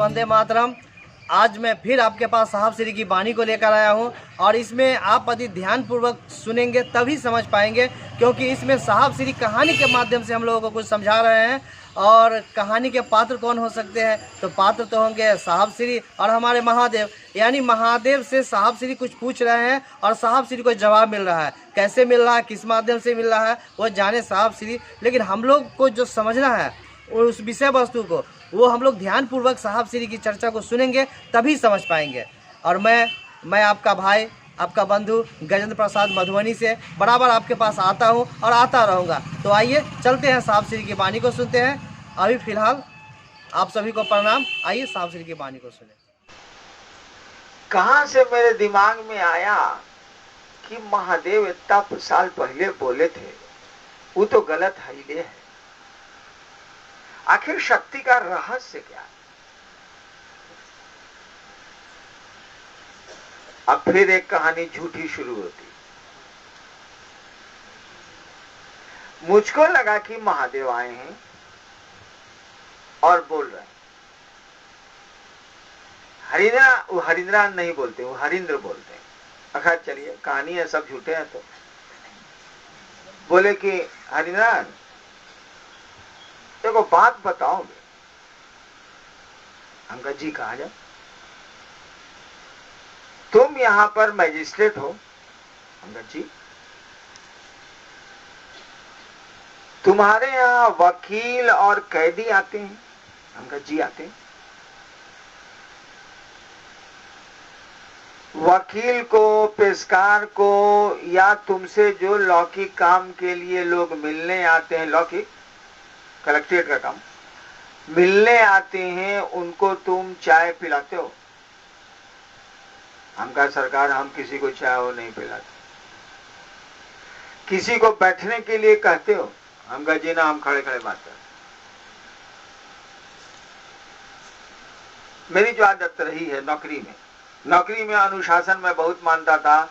वंदे मातरम। आज मैं फिर आपके पास साहब श्री की वाणी को लेकर आया हूं और इसमें आप यदि ध्यानपूर्वक सुनेंगे तभी समझ पाएंगे, क्योंकि इसमें साहब श्री कहानी के माध्यम से हम लोगों को कुछ समझा रहे हैं। और कहानी के पात्र कौन हो सकते हैं, तो पात्र तो होंगे साहब श्री और हमारे महादेव। यानी महादेव से साहब श्री कुछ पूछ रहे हैं और साहब श्री को जवाब मिल रहा है। कैसे मिल रहा है, किस माध्यम से मिल रहा है, वो जाने साहब श्री। लेकिन हम लोग को जो समझना है और उस विषय वस्तु को, वो हम लोग ध्यानपूर्वक साहब श्री की चर्चा को सुनेंगे तभी समझ पाएंगे। और मैं आपका भाई, आपका बंधु गजेंद्र प्रसाद मधुबनी से बराबर आपके पास आता हूँ और आता रहूँगा। तो आइए चलते हैं साहब श्री की वाणी को सुनते हैं। अभी फिलहाल आप सभी को प्रणाम। आइए साहब श्री की वाणी को सुने। कहां से मेरे दिमाग में आया कि महादेव इतना साल पहले बोले थे, वो तो गलत हिले है। आखिर शक्ति का रहस्य क्या है? अब फिर एक कहानी झूठी शुरू होती। मुझको लगा कि महादेव आए हैं और बोल रहे हैं। वो हरिंद्रा नहीं बोलते, वो हरिंद्र बोलते हैं। अखैर चलिए, कहानी है, सब झूठे हैं। तो बोले कि हरिंद्रा देखो बात बताओगे। हम कहा जी कहा जाए। तुम यहां पर मैजिस्ट्रेट हो। हम कहा जी। तुम्हारे यहां वकील और कैदी आते हैं। हम कहा जी आते हैं। वकील को, पेशकार को, या तुमसे जो लौकिक काम के लिए लोग मिलने आते हैं, लौकिक कलेक्ट्रेट का काम, मिलने आते हैं, उनको तुम चाय पिलाते हो? हम कहा सरकार हम किसी को चाय वो नहीं पिलाते। किसी को बैठने के लिए कहते हो? हम कहा जी ना, हम खड़े खड़े बात करते। मेरी जो आदत रही है नौकरी में अनुशासन में बहुत मानता था।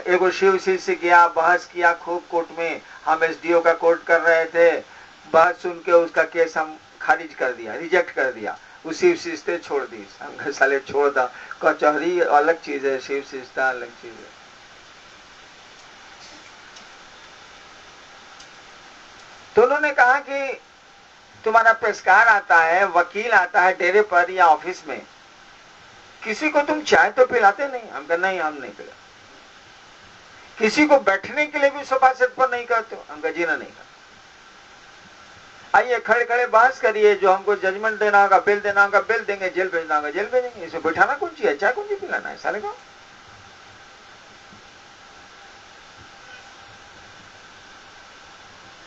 एगो शिव शिष्य गया, बहस किया खूब कोर्ट में। हम एसडीओ का कोर्ट कर रहे थे। बहस सुन के उसका केस हम खारिज कर दिया, रिजेक्ट कर दिया। शिव शिष्य छोड़ दी। हम साले छोड़ दा, कचहरी अलग चीज है, शिव शिष्य अलग चीज है। तो उन्होंने कहा कि तुम्हारा पेशकार आता है, वकील आता है डेरे पर या ऑफिस में, किसी को तुम चाय तो पिलाते नहीं? हम कहा नहीं, हम नहीं पिलाते। किसी को बैठने के लिए भी सोफा सेट पर नहीं करते हो? हम कहा जी ना, नहीं करते। आइए खड़े खड़े बहस करिए, जो हमको जजमेंट देना होगा, बिल देना होगा, बिल देंगे, जेल भेजना होगा, जेल भेजेंगे। इसे बैठाना कौन चीज है? चाय कौन चीज पिलाना है साले को?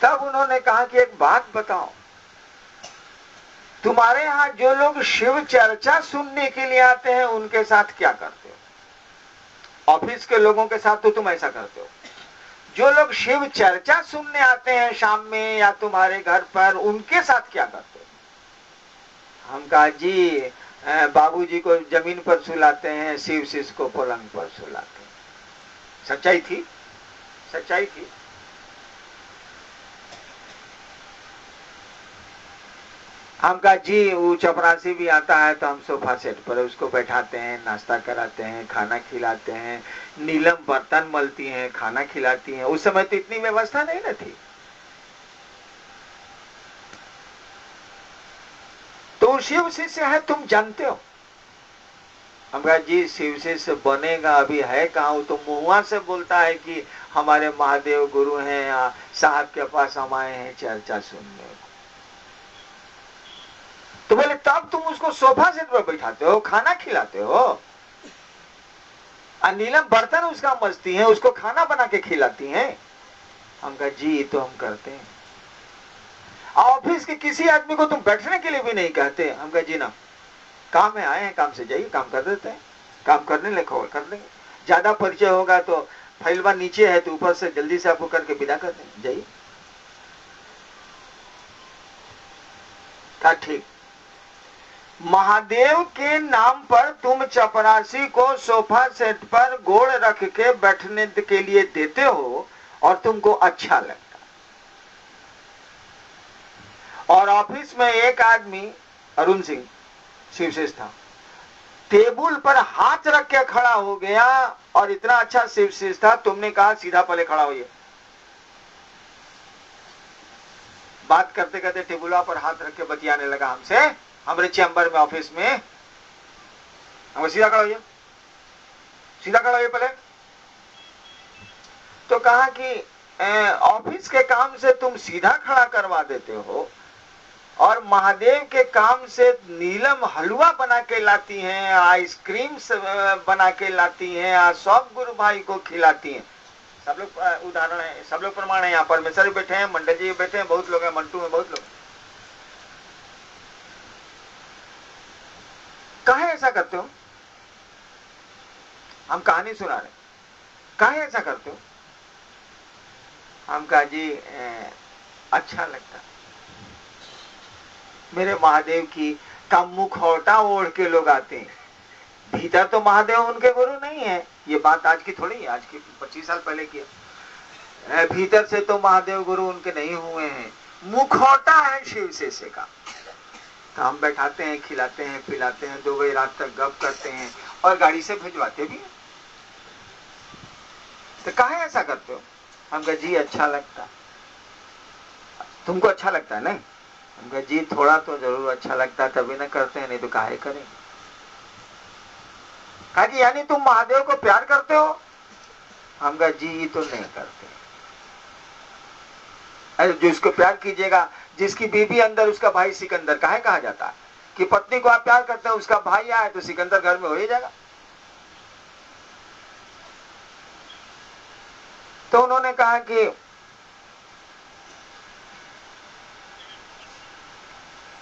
तब उन्होंने कहा कि एक बात बताओ, तुम्हारे यहां जो लोग शिव चर्चा सुनने के लिए आते हैं उनके साथ क्या करते हो? ऑफिस के लोगों के साथ तो तुम ऐसा करते हो। जो लोग शिव चर्चा सुनने आते हैं शाम में या तुम्हारे घर पर, उनके साथ क्या करते हो? हम कहा जी बाबूजी को जमीन पर सुलाते हैं, शिव शिष्य को पलंग पर सुलाते हैं। सच्चाई थी, सच्चाई थी। हम कहा जी वो चपरासी भी आता है तो हम सोफा सेट पर उसको बैठाते हैं, नाश्ता कराते हैं, खाना खिलाते हैं। नीलम बर्तन मलती हैं, खाना खिलाती हैं। उस समय तो इतनी व्यवस्था नहीं ना थी। तो शिव शिष्य है, तुम जानते हो? हम कहा जी शिव शिष्य बनेगा अभी है कहाँ। वो तो मुंह से बोलता है कि हमारे महादेव गुरु हैं, साहब के पास हम आए हैं चर्चा सुनने। तो बोले तब तुम उसको सोफा सेट पर बैठाते हो, खाना खिलाते हो, और नीलम बर्तन उसका मजती है, उसको खाना बना के खिलाती हैं। हम कहा जी तो हम करते हैं। ऑफिस के किसी आदमी को तुम बैठने के लिए भी नहीं कहते? हम कहा जी ना, काम में आए हैं, काम से जाइए, काम कर देते हैं। काम करने लिखो कर देंगे। ज्यादा परिचय होगा तो फाइलवा नीचे है तो ऊपर से जल्दी से आपको करके विदा कर देंगे, जाइए। क्या ठीक? महादेव के नाम पर तुम चपरासी को सोफा सेट पर गोड़ रख के बैठने के लिए देते हो और तुमको अच्छा लगता। और ऑफिस में एक आदमी, अरुण सिंह, शिव शेष था, टेबल पर हाथ रख के खड़ा हो गया और इतना अच्छा शिव शेष था, तुमने कहा सीधा पहले खड़ा होइए। बात करते करते टेबुला पर हाथ रख के बतियाने लगा हमसे, हमारे चैम्बर में, ऑफिस में। हम सीधा खड़ा होइए, सीधा खड़ा होइए पहले। तो कहा कि ऑफिस के काम से तुम सीधा खड़ा करवा देते हो और महादेव के काम से नीलम हलवा बना के लाती हैं, आइसक्रीम बना के लाती हैं, सब गुरु भाई को खिलाती हैं। सब लोग उदाहरण है, सब लोग प्रमाण है। यहाँ परमेश्वर बैठे हैं, मंडल जी बैठे हैं, बहुत लोग हैं, मंटू में बहुत लोग। काहे ऐसा करते हो? हम कहानी सुना रहे, काहे ऐसा करते हो? हम कहा जी अच्छा लगता, मेरे महादेव की का मुखौटा ओढ़ के लोग आते हैं, भीतर तो महादेव उनके गुरु नहीं है। ये बात आज की थोड़ी है, आज की 25 साल पहले की। भीतर से तो महादेव गुरु उनके नहीं हुए हैं, मुखौटा है शिव शेष का। तो हम बैठाते हैं, खिलाते हैं, पिलाते हैं, 2 बजे रात तक गप करते हैं और गाड़ी से भिजवाते भी हैं। तो काहे ऐसा करते हो? हम कहा जी अच्छा लगता। तुमको अच्छा लगता है नहीं? हम कहा जी थोड़ा तो जरूर अच्छा लगता है, तभी ना करते हैं, नहीं तो काहे करें। कहा जी यानी तुम महादेव को प्यार करते हो? हम कहा जी तो नहीं करते। अरे जिसको प्यार कीजिएगा, जिसकी बीबी अंदर उसका भाई सिकंदर, काहे कहा जाता है कि पत्नी को आप प्यार करते हो, उसका भाई आए तो सिकंदर घर में हो ही जाएगा। तो उन्होंने कहा कि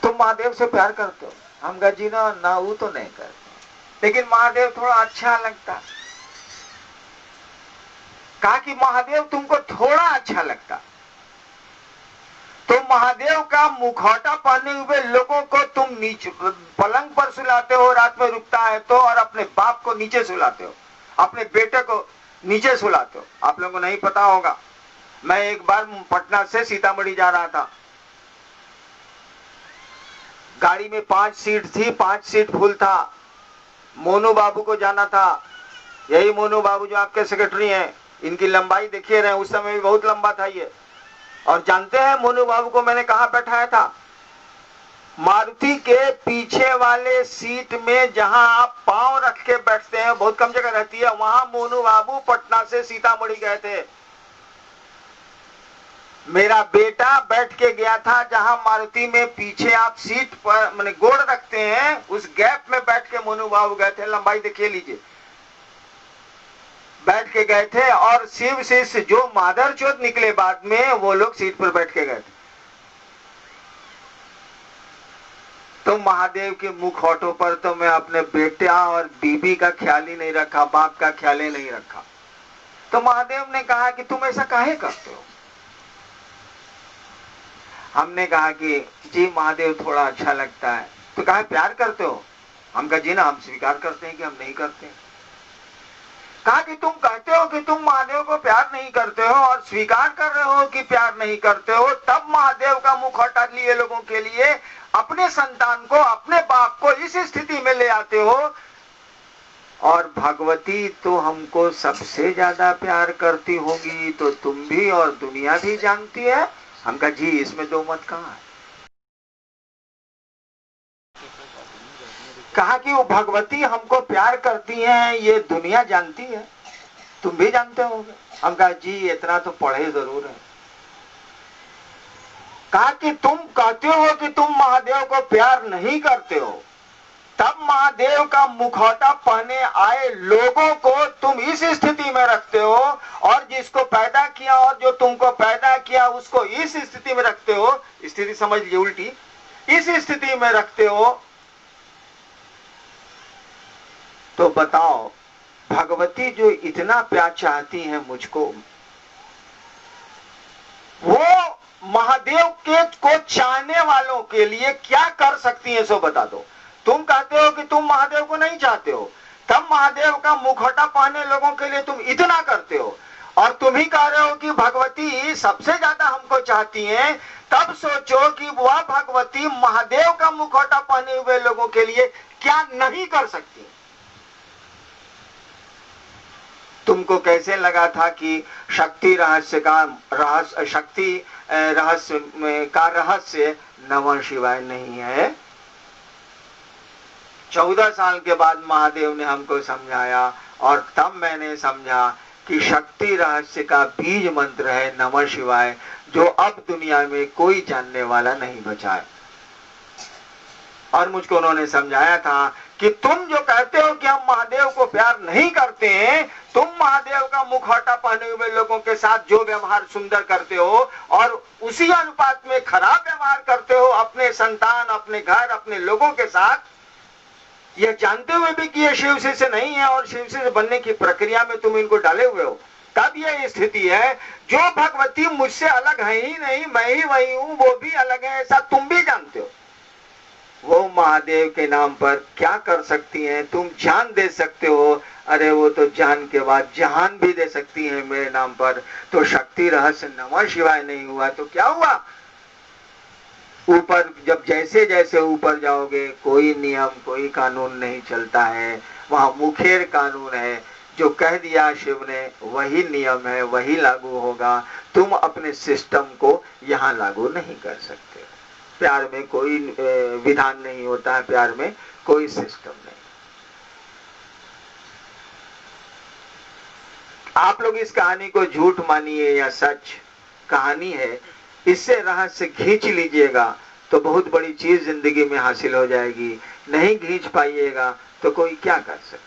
तुम महादेव से प्यार करते हो? हम कहा जी ना वो तो नहीं करते, लेकिन महादेव थोड़ा अच्छा लगता। कहा कि महादेव तुमको थोड़ा अच्छा लगता तो महादेव का मुखौटा पहने हुए लोगों को तुम नीचे पलंग पर सुलाते हो, रात में रुकता है तो, और अपने बाप को नीचे सुलाते हो, अपने बेटे को नीचे सुलाते हो। आप लोगों को नहीं पता होगा, मैं एक बार पटना से सीतामढ़ी जा रहा था, गाड़ी में 5 सीट थी, 5 सीट फुल था। मोनू बाबू को जाना था, यही मोनू बाबू जो आपके सेक्रेटरी हैं, इनकी लंबाई देखिए रहे, उस समय भी बहुत लंबा था ये। और जानते हैं मोनू बाबू को मैंने कहा बैठाया था? मारुति के पीछे वाले सीट में, जहां आप पांव रख के बैठते हैं, बहुत कम जगह रहती है, वहां मोनू बाबू पटना से सीतामढ़ी गए थे। मेरा बेटा बैठ के गया था जहां मारुति में पीछे आप सीट पर मैंने गोड़ रखते हैं, उस गैप में बैठ के मोनू बाबू गए थे। लंबाई देखिए लीजिए, बैठ के गए थे। और शिव शेष जो मादर चौथ निकले बाद में, वो लोग सीट पर बैठ के गए थे। तो महादेव के मुखौटों पर तो मैं अपने बेटा और बीबी का ख्याल ही नहीं रखा, बाप का ख्याल ही नहीं रखा। तो महादेव ने कहा कि तुम ऐसा काहे करते हो? हमने कहा कि जी महादेव थोड़ा अच्छा लगता है। तो कहा प्यार करते हो? हम कहा जी ना, हम स्वीकार करते हैं कि हम नहीं करते। कहा कि तुम कहते हो कि तुम महादेव को प्यार नहीं करते हो और स्वीकार कर रहे हो कि प्यार नहीं करते हो, तब महादेव का मुखौटा लिए लोगों के लिए अपने संतान को, अपने बाप को इस स्थिति में ले आते हो। और भगवती तो हमको सबसे ज्यादा प्यार करती होगी, तो तुम भी और दुनिया भी जानती है। हम कहा जी इसमें दो मत कहाँ है। कहा कि वो भगवती हमको प्यार करती हैं, ये दुनिया जानती है, तुम भी जानते होगे। हम कहा जी इतना तो पढ़े जरूर है। कहा कि तुम कहते हो कि तुम महादेव को प्यार नहीं करते हो, तब महादेव का मुखौटा पहने आए लोगों को तुम इस स्थिति में रखते हो, और जिसको पैदा किया और जो तुमको पैदा किया उसको इस स्थिति में रखते हो। स्थिति समझ लीजिए उल्टी, इस स्थिति में रखते हो। तो बताओ भगवती जो इतना प्यार चाहती है मुझको, वो महादेव के को चाहने वालों के लिए क्या कर सकती है, सो बता दो। तुम कहते हो कि तुम महादेव को नहीं चाहते हो, तब महादेव का मुखौटा पहने लोगों के लिए तुम इतना करते हो, और तुम ही कह रहे हो कि भगवती सबसे ज्यादा हमको चाहती हैं, तब सोचो कि वह भगवती महादेव का मुखौटा पहने हुए लोगों के लिए क्या नहीं कर सकती। तुमको कैसे लगा था कि शक्ति रहस्य का रहस्य नमः शिवाय नहीं है? 14 साल के बाद महादेव ने हमको समझाया और तब मैंने समझा कि शक्ति रहस्य का बीज मंत्र है नमः शिवाय, जो अब दुनिया में कोई जानने वाला नहीं बचा है। और मुझको उन्होंने समझाया था कि तुम जो कहते हो कि हम महादेव को प्यार नहीं करते हैं, तुम महादेव का मुखौटा पहने हुए लोगों के साथ जो व्यवहार सुंदर करते हो और उसी अनुपात में खराब व्यवहार करते हो अपने संतान, अपने घर, अपने लोगों के साथ, यह जानते हुए भी कि यह शिव से नहीं है और शिव से बनने की प्रक्रिया में तुम इनको डाले हुए हो, तब यह स्थिति है। जो भगवती मुझसे अलग है ही नहीं, मैं ही वही हूं, वो भी अलग है, ऐसा तुम भी जानते हो। वो महादेव के नाम पर क्या कर सकती हैं? तुम जान दे सकते हो, अरे वो तो जान के बाद जहान भी दे सकती है मेरे नाम पर। तो शक्ति रहस्य नमः शिवाय नहीं हुआ तो क्या हुआ? ऊपर जब जैसे जैसे ऊपर जाओगे कोई नियम, कोई कानून नहीं चलता है, वहां मुखेर कानून है। जो कह दिया शिव ने वही नियम है, वही लागू होगा। तुम अपने सिस्टम को यहाँ लागू नहीं कर सकते। प्यार में कोई विधान नहीं होता है, प्यार में कोई सिस्टम नहीं। आप लोग इस कहानी को झूठ मानिए या सच कहानी है, इससे रहस्य खींच लीजिएगा तो बहुत बड़ी चीज जिंदगी में हासिल हो जाएगी। नहीं खींच पाइएगा तो कोई क्या कर सकता।